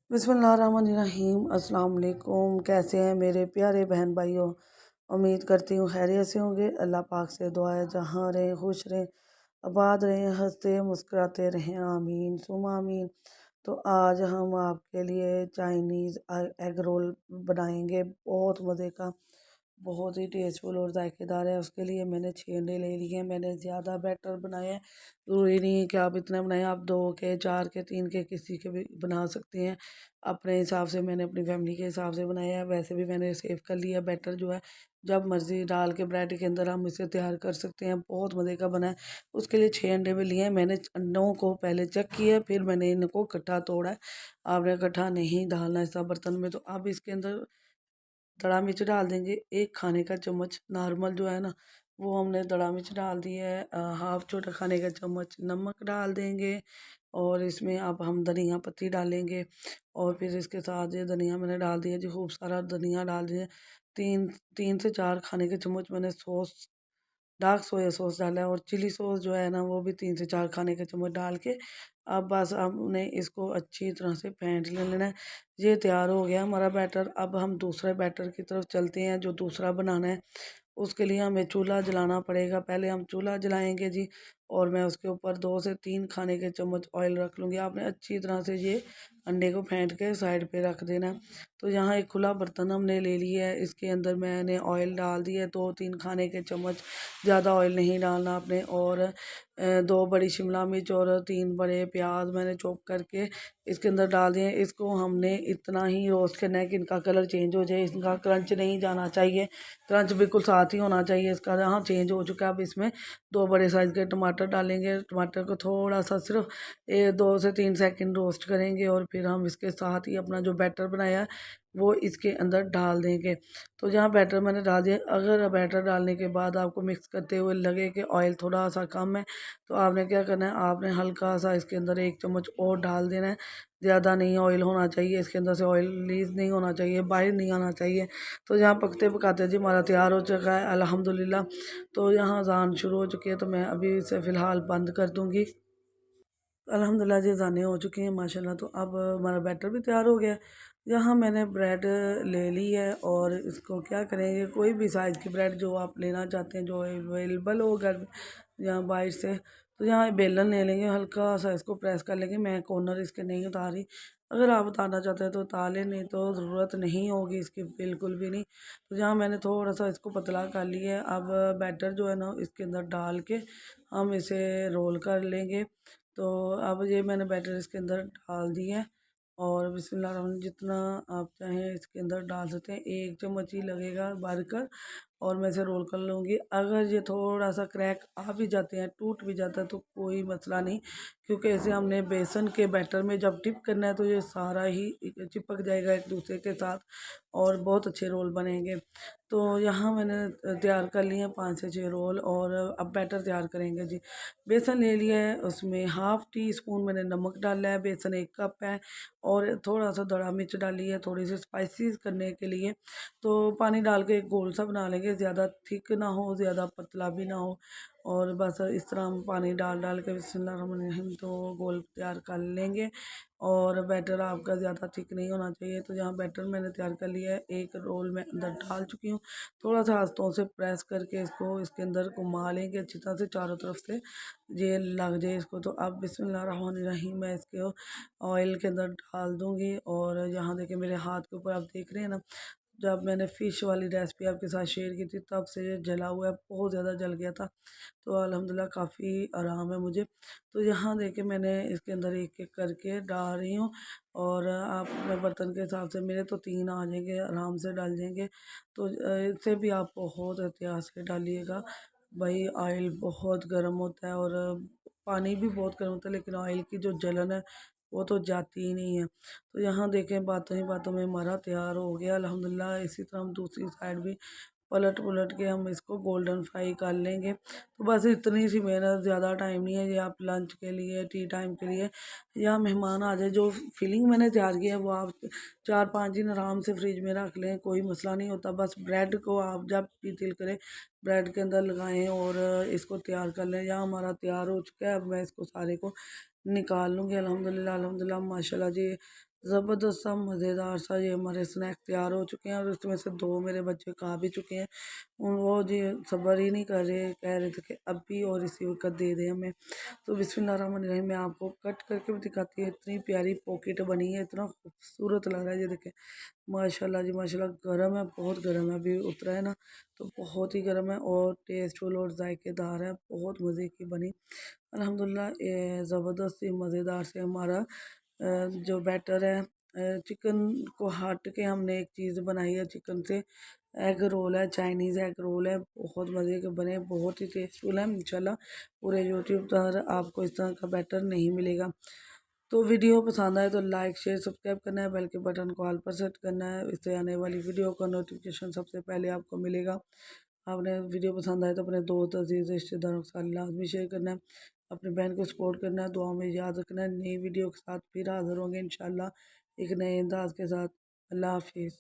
बिस्मिल्लाहिर्रहमानिर्रहीम। अस्सलाम वालेकुम। कैसे हैं मेरे प्यारे बहन भाइयों। उम्मीद करती हूँ खैरियत से होंगे। अल्लाह पाक से दुआ है जहाँ रहें खुश रहें, आबाद रहें, हंसते मुस्कुराते रहें, आमीन सुमा आमीन। तो आज हम आपके लिए चाइनीज़ एग रोल बनाएंगे, बहुत मज़े का, बहुत ही टेस्टफुल और जायकेदार है। उसके लिए मैंने 6 अंडे ले लिए हैं। मैंने ज़्यादा बैटर बनाए हैं, ज़रूरी नहीं है कि आप इतना बनाएं। आप 2 के, 4 के, 3 के, किसी के भी बना सकते हैं अपने हिसाब से। मैंने अपनी फैमिली के हिसाब से बनाया है। वैसे भी मैंने सेव कर लिया बैटर जो है, जब मर्ज़ी डाल के ब्रेड के अंदर हम इसे तैयार कर सकते हैं। बहुत मज़े का बना है। उसके लिए 6 अंडे भी लिए हैं। मैंने अंडों को पहले चेक किया, फिर मैंने इनको इकट्ठा तोड़ा है। आपने इकट्ठा नहीं डालना ऐसा बर्तन में। तो अब इसके अंदर दड़ा मिर्च डाल देंगे, 1 खाने का चम्मच नॉर्मल जो है ना, वो हमने दड़ा मिर्च डाल दी है। हाफ छोटा खाने का चम्मच नमक डाल देंगे, और इसमें अब हम धनिया पत्ती डालेंगे। और फिर इसके साथ ये धनिया मैंने डाल दिया जी, खूब सारा धनिया डाल दिया। तीन 3 से 4 खाने के चम्मच मैंने सॉस, डार्क सोया सॉस डाला है। और चिली सॉस जो है ना, वो भी 3 से 4 खाने के चम्मच डाल के अब बस हमने इसको अच्छी तरह से फेंट ले लेना है। ये तैयार हो गया हमारा बैटर। अब हम दूसरे बैटर की तरफ चलते हैं, जो दूसरा बनाना है। उसके लिए हमें चूल्हा जलाना पड़ेगा। पहले हम चूल्हा जलाएंगे जी, और मैं उसके ऊपर 2 से 3 खाने के चम्मच ऑयल रख लूँगी। आपने अच्छी तरह से ये अंडे को फेंट के साइड पे रख देना है। तो यहाँ एक खुला बर्तन हमने ले लिया है, इसके अंदर मैंने ऑयल डाल दिया है, 2-3 खाने के चम्मच, ज़्यादा ऑयल नहीं डालना आपने। और 2 बड़ी शिमला मिर्च और 3 बड़े प्याज मैंने चॉप करके इसके अंदर डाल दिए। इसको हमने इतना ही रोस्ट करना है कि इनका कलर चेंज हो जाए, इनका क्रंच नहीं जाना चाहिए, क्रंच बिल्कुल साथ ही होना चाहिए इसका। यहाँ चेंज हो चुका है। अब इसमें 2 बड़े साइज़ के टमाटर डालेंगे। टमाटर को थोड़ा सा सिर्फ 2 से 3 सेकंड रोस्ट करेंगे, और फिर हम इसके साथ ही अपना जो बैटर बनाया है वो इसके अंदर डाल देंगे। तो जहाँ बैटर मैंने डाल दिया, अगर बैटर डालने के बाद आपको मिक्स करते हुए लगे कि ऑयल थोड़ा सा कम है, तो आपने क्या करना है, आपने हल्का सा इसके अंदर 1 चम्मच और डाल देना है। ज़्यादा नहीं ऑयल होना चाहिए, इसके अंदर से ऑयल रिलीज़ नहीं होना चाहिए, बाहर नहीं आना चाहिए। तो यहाँ पकते पकाते जी हमारा तैयार हो चुका है अल्हम्दुलिल्लाह। तो यहाँ अज़ान शुरू हो चुकी है, तो मैं अभी इसे फ़िलहाल बंद कर दूँगी। अल्हम्दुलिल्लाह जी अज़ानें हो चुकी हैं माशाल्लाह। तो अब हमारा बैटर भी तैयार हो गया है। यहाँ मैंने ब्रेड ले ली है, और इसको क्या करेंगे, कोई भी साइज़ की ब्रेड जो आप लेना चाहते हैं, जो अवेलेबल हो घर में या बाहर से। तो यहाँ बेलन ले लेंगे, हल्का सा इसको प्रेस कर लेंगे। मैं कॉर्नर इसके नहीं उतारी, अगर आप उतारना चाहते हैं तो उतार लें, नहीं तो ज़रूरत नहीं होगी इसकी, बिल्कुल भी नहीं। तो यहाँ मैंने थोड़ा सा इसको पतला कर लिया है। अब बैटर जो है ना, इसके अंदर डाल के हम इसे रोल कर लेंगे। तो अब ये मैंने बैटर इसके अंदर डाल दिया है, और बिस्मिल्लाह जितना आप चाहें इसके अंदर डाल सकते हैं। 1 चम्मच ही लगेगा भर कर, और मैं इसे रोल कर लूँगी। अगर ये थोड़ा सा क्रैक आ भी जाते हैं, टूट भी जाता है, तो कोई मसला नहीं, क्योंकि इसे हमने बेसन के बैटर में जब डिप करना है, तो ये सारा ही चिपक जाएगा एक दूसरे के साथ, और बहुत अच्छे रोल बनेंगे। तो यहाँ मैंने तैयार कर लिए हैं 5 से 6 रोल, और अब बैटर तैयार करेंगे जी। बेसन ले लिया है, उसमें हाफ़ टी स्पून मैंने नमक डाला है, बेसन 1 कप है, और थोड़ा सा दड़ा मिर्च डाली है थोड़ी सी स्पाइसीज करने के लिए। तो पानी डाल के एक गोल सा बना लेंगे, ज़्यादा थिक ना हो, ज़्यादा पतला भी ना हो। और बस इस तरह हम पानी डाल डाल के बिस्मिल्लाहिर्रहमानिर्रहीम तो गोल तैयार कर लेंगे। और बैटर आपका ज़्यादा थिक नहीं होना चाहिए। तो यहाँ बैटर मैंने तैयार कर लिया है, एक रोल में अंदर डाल चुकी हूँ। थोड़ा सा हाथों से प्रेस करके इसको इसके अंदर घुमा लेंगे अच्छी तरह से, चारों तरफ से ये लग जाए इसको। तो अब बिस्मिल्लाहिर्रहमानिर्रहीम मैं इसको ऑयल के अंदर डाल दूँगी। और यहाँ देखिए मेरे हाथ के ऊपर आप देख रहे हैं ना, जब मैंने फ़िश वाली रेसिपी आपके साथ शेयर की थी, तब से ये जला हुआ है, बहुत ज़्यादा जल गया था। तो अल्हम्दुलिल्लाह काफ़ी आराम है मुझे। तो यहाँ देखिए मैंने इसके अंदर एक-एक करके डाल रही हूँ, और आप अपने बर्तन के हिसाब से, मेरे तो 3 आ जाएंगे, आराम से डल जाएंगे। तो इससे भी आप बहुत एहतियात से डालिएगा। भाई ऑयल बहुत गर्म होता है, और पानी भी बहुत गर्म होता है, लेकिन ऑयल की जो जलन है वो तो जाती ही नहीं है। तो यहाँ देखें बातों ही बातों में हमारा तैयार हो गया अल्हम्दुलिल्लाह। इसी तरह हम दूसरी साइड भी पलट पुलट के हम इसको गोल्डन फ्राई कर लेंगे। तो बस इतनी सी मेहनत, ज़्यादा टाइम नहीं है। ये आप लंच के लिए, टी टाइम के लिए, या मेहमान आ जाए, जो फिलिंग मैंने तैयार की है वो आप 4-5 दिन आराम से फ्रिज में रख लें, कोई मसला नहीं होता। बस ब्रेड को आप जब भी दिल करे ब्रेड के अंदर लगाएं और इसको तैयार कर लें। यहाँ हमारा तैयार हो चुका है। अब मैं इसको सारे को निकाल लूँगी अल्हम्दुलिल्लाह। अल्हम्दुलिल्लाह माशाल्लाह जी, ज़बरदस्त सा मज़ेदार सा ये हमारे स्नैक तैयार हो चुके हैं और उसमें से 2 मेरे बच्चे खा भी चुके हैं। वो जी सब्र ही नहीं कर रहे, कह रहे थे कि अभी और इसी वक़्त दे दें हमें। तो बिस्मिल्लाहिर्रहमानिर्रहीम मैं आपको कट करके भी दिखाती हूँ, इतनी प्यारी पॉकेट बनी है, इतना खूबसूरत लग रहा है ये देखें। माशाल्लाह जी माशाल्लाह, गरम है, बहुत गरम है, अभी उतरा है ना, तो बहुत ही गरम है और टेस्टफुल और जायकेदार है, बहुत मज़े की बनी। अल्हम्दुलिल्लाह ये ज़बरदस्त ही मज़ेदार से हमारा जो बैटर है, चिकन को हट के हमने एक चीज़ बनाई है चिकन से, एग रोल है, चाइनीज़ एग रोल है, बहुत मज़े के बने, बहुत ही टेस्टफुल है। इंशाल्लाह पूरे यूट्यूब पर आपको इस तरह का बैटर नहीं मिलेगा। तो वीडियो पसंद आए तो लाइक शेयर सब्सक्राइब करना है, बेल के बटन को ऑल पर सेट करना है, इससे आने वाली वीडियो का नोटिफिकेशन सबसे पहले आपको मिलेगा। आपने वीडियो पसंद आए तो अपने दोस्त अजीज़ रिश्तेदारों के साथ लाजमी शेयर करना है, अपनी बहन को सपोर्ट करना है, दुआ में याद रखना है। नई वीडियो के साथ फिर हाज़िर होंगे इंशाल्लाह एक नए अंदाज के साथ। अल्लाह हाफिज़।